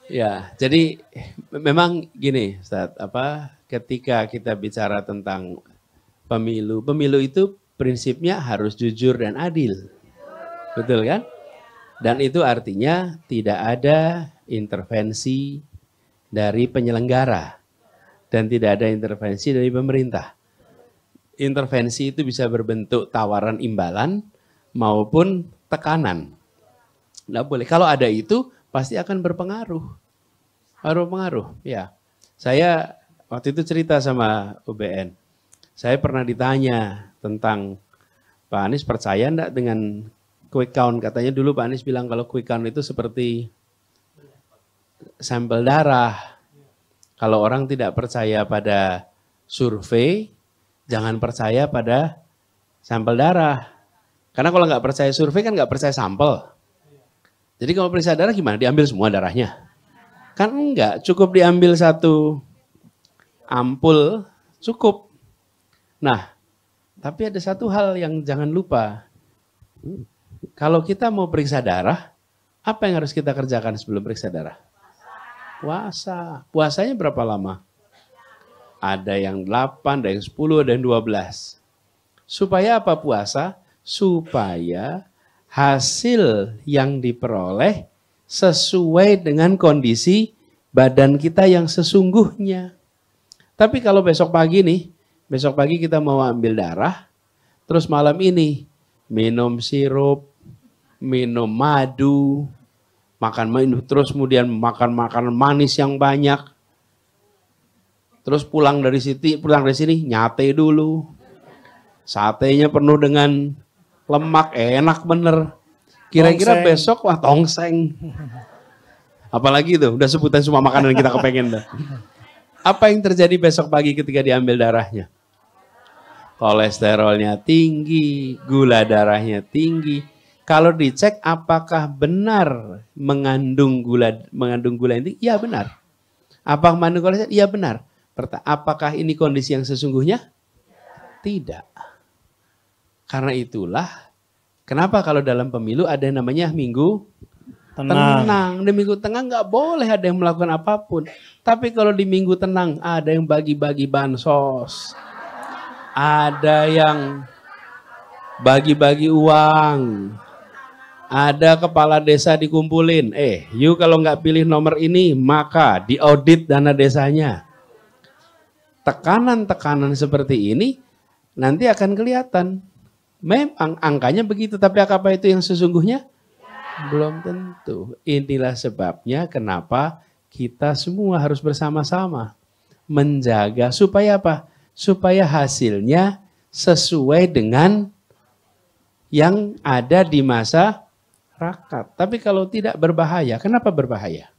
Ya, jadi memang gini, Ustaz, ketika kita bicara tentang pemilu, pemilu itu prinsipnya harus jujur dan adil. Betul kan? Dan itu artinya tidak ada intervensi dari penyelenggara dan tidak ada intervensi dari pemerintah. Intervensi itu bisa berbentuk tawaran imbalan maupun tekanan. Nggak boleh. Kalau ada itu pasti akan berpengaruh. Pengaruh, ya. Saya waktu itu cerita sama UBN. Saya pernah ditanya tentang Pak Anies percaya enggak dengan quick count? Katanya dulu Pak Anies bilang kalau quick count itu seperti sampel darah. Kalau orang tidak percaya pada survei, jangan percaya pada sampel darah. Karena kalau nggak percaya survei kan nggak percaya sampel. Jadi kalau periksa darah gimana? Diambil semua darahnya? Kan enggak, cukup diambil satu ampul, cukup. Nah, tapi ada satu hal yang jangan lupa. Kalau kita mau periksa darah, apa yang harus kita kerjakan sebelum periksa darah? Puasa. Puasanya berapa lama? Ada yang 8, ada yang 10, ada yang 12. Supaya apa puasa? Supaya hasil yang diperoleh sesuai dengan kondisi badan kita yang sesungguhnya. Tapi kalau besok pagi kita mau ambil darah, terus malam ini minum sirup, minum madu, terus kemudian makan makanan manis yang banyak, terus pulang dari sini nyate dulu, satenya penuh dengan lemak, enak bener. Kira-kira besok wah tongseng. Apalagi itu, udah sebutan semua makanan yang kita kepengen dah. Apa yang terjadi besok pagi ketika diambil darahnya? Kolesterolnya tinggi, gula darahnya tinggi. Kalau dicek apakah benar mengandung gula ini? Iya benar. Apakah mengandung kolesterol? Iya benar. Apakah ini kondisi yang sesungguhnya? Tidak. Karena itulah kenapa kalau dalam pemilu ada yang namanya minggu tenang. Di minggu tenang nggak boleh ada yang melakukan apapun. Tapi kalau di minggu tenang ada yang bagi-bagi bansos. Ada yang bagi-bagi uang. Ada kepala desa dikumpulin. You kalau nggak pilih nomor ini maka diaudit dana desanya. Tekanan-tekanan seperti ini nanti akan kelihatan. Memang angkanya begitu, tapi apa itu yang sesungguhnya? Belum tentu. Inilah sebabnya kenapa kita semua harus bersama-sama menjaga supaya apa? Supaya hasilnya sesuai dengan yang ada di masyarakat. Tapi kalau tidak berbahaya, kenapa berbahaya?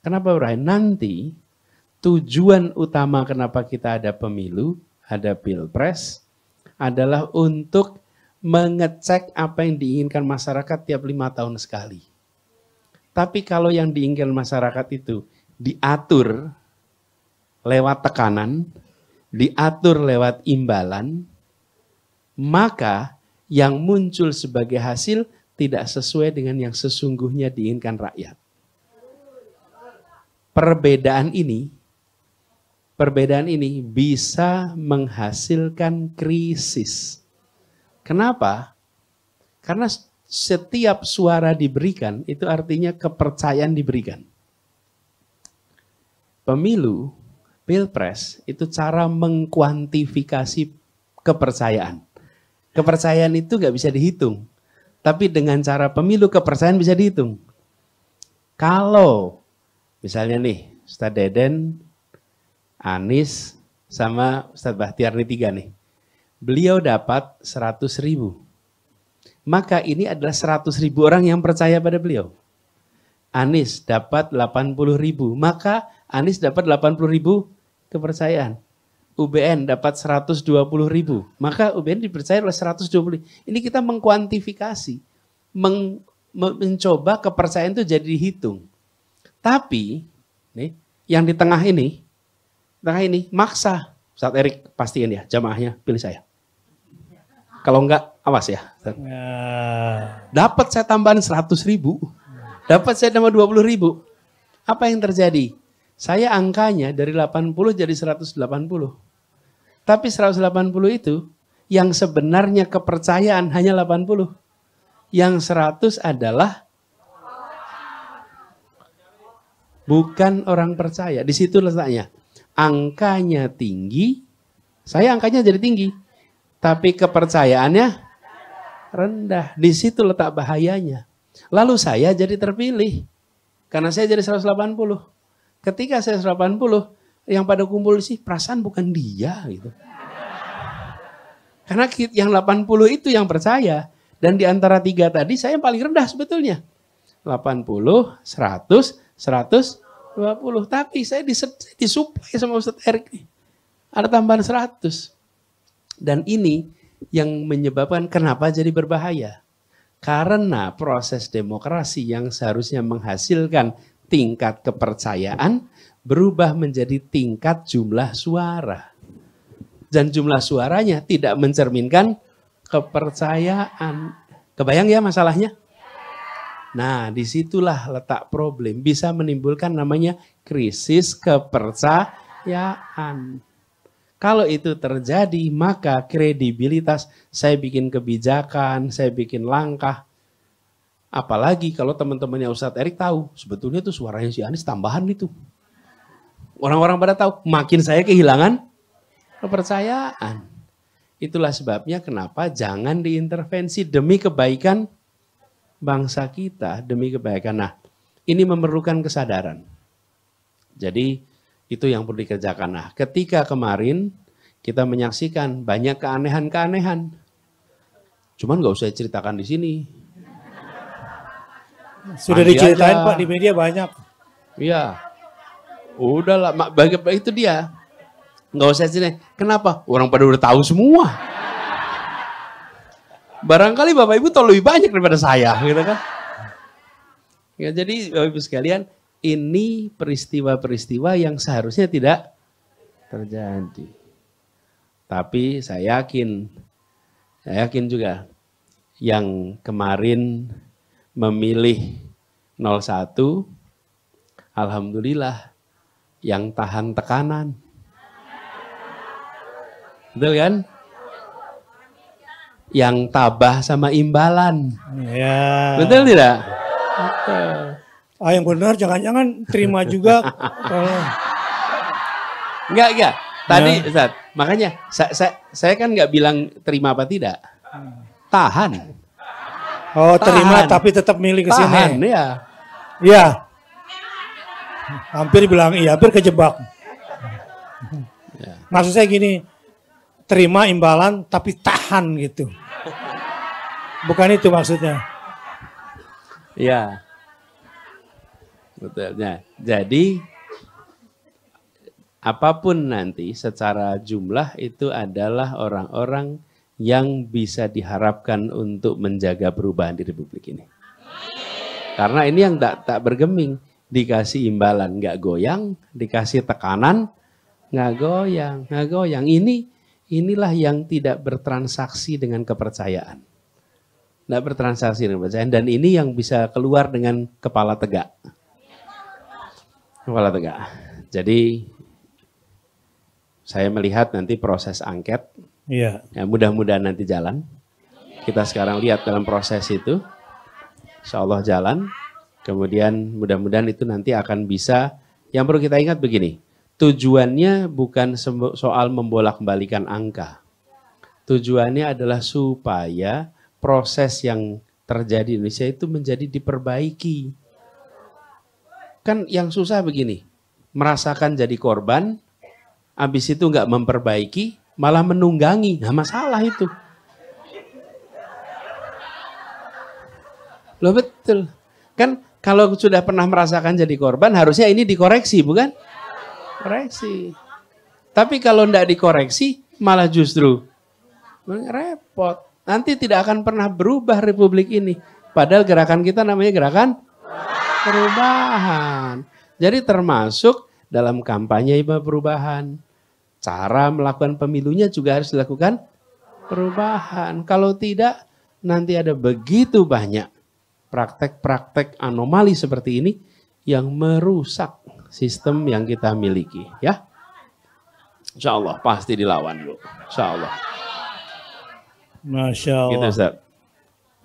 Kenapa berbahaya? Nanti tujuan utama kenapa kita ada pemilu, ada pilpres, adalah untuk mengecek apa yang diinginkan masyarakat tiap 5 tahun sekali. Tapi kalau yang diinginkan masyarakat itu diatur lewat tekanan, diatur lewat imbalan, maka yang muncul sebagai hasil tidak sesuai dengan yang sesungguhnya diinginkan rakyat. Perbedaan ini bisa menghasilkan krisis. Kenapa? Karena setiap suara diberikan itu artinya kepercayaan diberikan. Pemilu, pilpres itu cara mengkuantifikasi kepercayaan. Kepercayaan itu nggak bisa dihitung. Tapi dengan cara pemilu kepercayaan bisa dihitung. Kalau misalnya nih Ustaz Deden, Anies sama Ustadz Bahtiar ini 3 nih. Beliau dapat 100.000. Maka ini adalah 100.000 orang yang percaya pada beliau. Anies dapat 80.000. Maka Anies dapat 80.000 kepercayaan. UBN dapat 120.000. Maka UBN dipercaya oleh 120. Ini kita mengkuantifikasi. Mencoba kepercayaan itu jadi dihitung. Tapi nih, yang di tengah ini maksa. Ustadz Erik pastiin ya jamaahnya pilih saya. Kalau enggak awas ya. Dapat saya tambahan 100.000. Dapat saya tambah 20.000. Apa yang terjadi? Saya angkanya dari 80 jadi 180. Tapi 180 itu yang sebenarnya kepercayaan hanya 80. Yang 100 adalah bukan orang percaya. Di situ letaknya. Angkanya tinggi, saya angkanya jadi tinggi. Tapi kepercayaannya rendah. Di situ letak bahayanya. Lalu saya jadi terpilih. Karena saya jadi 180. Ketika saya 180, yang pada kumpul sih perasaan bukan dia gitu. Karena yang 80 itu yang percaya. Dan di antara 3 tadi saya yang paling rendah sebetulnya. 80, 100, 120. Tapi saya disuplai sama Ustadz Erik nih. Ada tambahan 100. Dan ini yang menyebabkan kenapa jadi berbahaya. Karena proses demokrasi yang seharusnya menghasilkan tingkat kepercayaan berubah menjadi tingkat jumlah suara. Dan jumlah suaranya tidak mencerminkan kepercayaan. Kebayang ya masalahnya? Nah, disitulah letak problem. Bisa menimbulkan namanya krisis kepercayaan. Kalau itu terjadi, maka kredibilitas saya bikin kebijakan, saya bikin langkah. Apalagi kalau teman-temannya Ustadz Erik tahu, sebetulnya itu suaranya si Anies tambahan itu. Orang-orang pada tahu, makin saya kehilangan kepercayaan. Itulah sebabnya kenapa jangan diintervensi demi kebaikan bangsa kita, demi kebaikan. Nah, ini memerlukan kesadaran. Jadi itu yang perlu dikerjakan. Nah, ketika kemarin kita menyaksikan banyak keanehan-keanehan. Cuman nggak usah ceritakan di sini. Sudah diceritain Pak di media banyak. Iya. Udahlah, itu dia. Nggak usah ceritain. Kenapa? Orang pada udah tahu semua. Barangkali Bapak Ibu tahu lebih banyak daripada saya, gitu kan? Ya, jadi Bapak Ibu sekalian, ini peristiwa-peristiwa yang seharusnya tidak terjadi. Tapi saya yakin juga yang kemarin memilih 01, alhamdulillah yang tahan tekanan. Betul kan? Yang tabah sama imbalan. Ya. Betul tidak? Betul. Yang benar jangan-jangan terima juga. Enggak. Tadi Ustaz, makanya saya kan nggak bilang terima apa tidak. Tahan. Oh, terima tapi tetap milih ke sini. Tahan, ya. Iya. Hampir bilang iya, hampir kejebak. Ya. Maksud saya gini, terima imbalan tapi tahan gitu. Bukan itu maksudnya. Iya. Betul. Nah, jadi apapun nanti secara jumlah itu adalah orang-orang yang bisa diharapkan untuk menjaga perubahan di Republik ini. Karena ini yang tak bergeming, dikasih imbalan nggak goyang, dikasih tekanan nggak goyang. Inilah yang tidak bertransaksi dengan kepercayaan. Nggak bertransaksi dengan kepercayaan, dan ini yang bisa keluar dengan kepala tegak. Kepala tegak. Jadi saya melihat nanti proses angket. Iya. Ya, mudah-mudahan nanti jalan. Kita sekarang lihat dalam proses itu. Insya Allah jalan. Kemudian mudah-mudahan itu nanti akan bisa. Yang perlu kita ingat begini. Tujuannya bukan soal membolak-balikan angka. Tujuannya adalah supaya proses yang terjadi di Indonesia itu menjadi diperbaiki. Kan yang susah begini. Merasakan jadi korban. Habis itu nggak memperbaiki. Malah menunggangi, nah masalah itu. Loh betul. Kan kalau sudah pernah merasakan jadi korban, harusnya ini dikoreksi, bukan? Koreksi. Tapi kalau tidak dikoreksi, malah justru repot. Nanti tidak akan pernah berubah Republik ini. Padahal gerakan kita namanya gerakan perubahan. Jadi termasuk dalam kampanye perubahan. Cara melakukan pemilunya juga harus dilakukan perubahan. Kalau tidak, nanti ada begitu banyak praktek-praktek anomali seperti ini yang merusak sistem yang kita miliki. Ya, insya Allah pasti dilawan dulu. Insya Allah. Masya Allah. Gitu, Ustaz.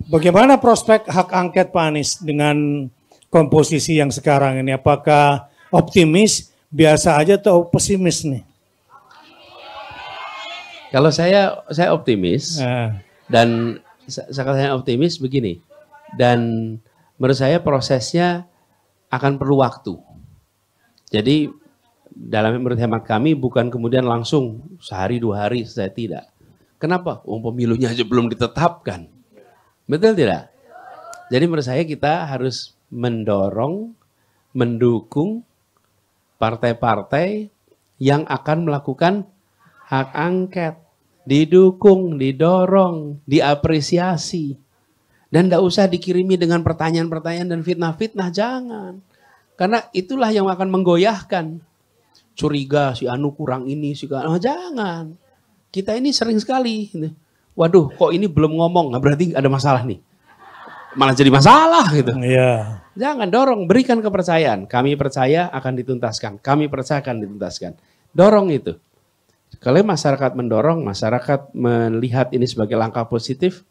Bagaimana prospek hak angket Pak Anies dengan komposisi yang sekarang ini? Apakah optimis, biasa aja atau pesimis nih? Kalau saya optimis dan saya optimis begini. Dan menurut saya prosesnya akan perlu waktu. Jadi menurut hemat kami bukan kemudian langsung sehari 2 hari saya tidak. Kenapa? Pemilunya aja belum ditetapkan. Betul tidak? Jadi menurut saya kita harus mendorong, mendukung partai-partai yang akan melakukan hak angket. Didukung, didorong, diapresiasi. Dan tidak usah dikirimi dengan pertanyaan-pertanyaan dan fitnah-fitnah, jangan. Karena itulah yang akan menggoyahkan. Curiga si Anu kurang ini, jangan. Kita ini sering sekali. Waduh, kok ini belum ngomong, berarti ada masalah nih. Malah jadi masalah gitu. Iya. Jangan, dorong, berikan kepercayaan. Kami percaya akan dituntaskan. Kami percaya akan dituntaskan. Dorong itu. Kalau masyarakat mendorong, masyarakat melihat ini sebagai langkah positif,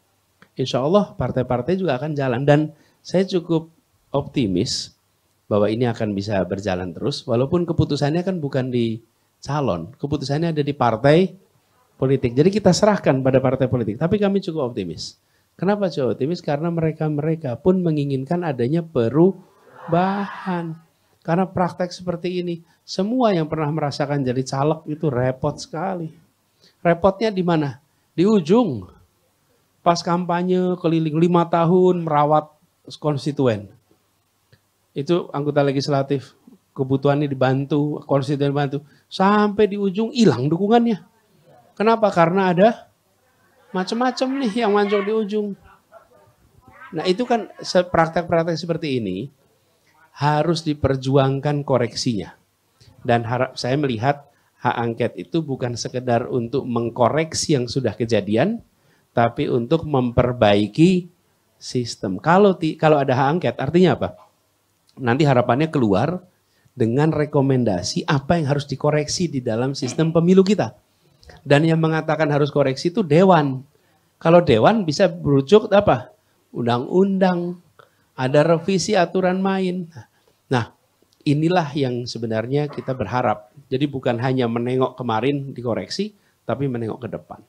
insya Allah partai-partai juga akan jalan. Dan saya cukup optimis bahwa ini akan bisa berjalan terus. Walaupun keputusannya kan bukan di calon, keputusannya ada di partai politik. Jadi kita serahkan pada partai politik. Tapi kami cukup optimis. Kenapa cukup optimis? Karena mereka pun menginginkan adanya perubahan. Karena praktek seperti ini, semua yang pernah merasakan jadi caleg itu repot sekali. Repotnya di mana? Di ujung. Pas kampanye keliling 5 tahun merawat konstituen. Itu anggota legislatif, kebutuhannya dibantu, konstituen dibantu. Sampai di ujung hilang dukungannya. Kenapa? Karena ada macam-macam nih yang muncul di ujung. Nah itu kan praktek-praktek seperti ini harus diperjuangkan koreksinya. Dan saya melihat hak angket itu bukan sekedar untuk mengkoreksi yang sudah kejadian, tapi untuk memperbaiki sistem. Kalau ada hak angket artinya apa? Nanti harapannya keluar dengan rekomendasi apa yang harus dikoreksi di dalam sistem pemilu kita. Dan yang mengatakan harus koreksi itu dewan. Kalau dewan bisa berujuk apa? Undang-undang, ada revisi aturan main. Nah, inilah yang sebenarnya kita berharap. Jadi bukan hanya menengok kemarin dikoreksi, tapi menengok ke depan.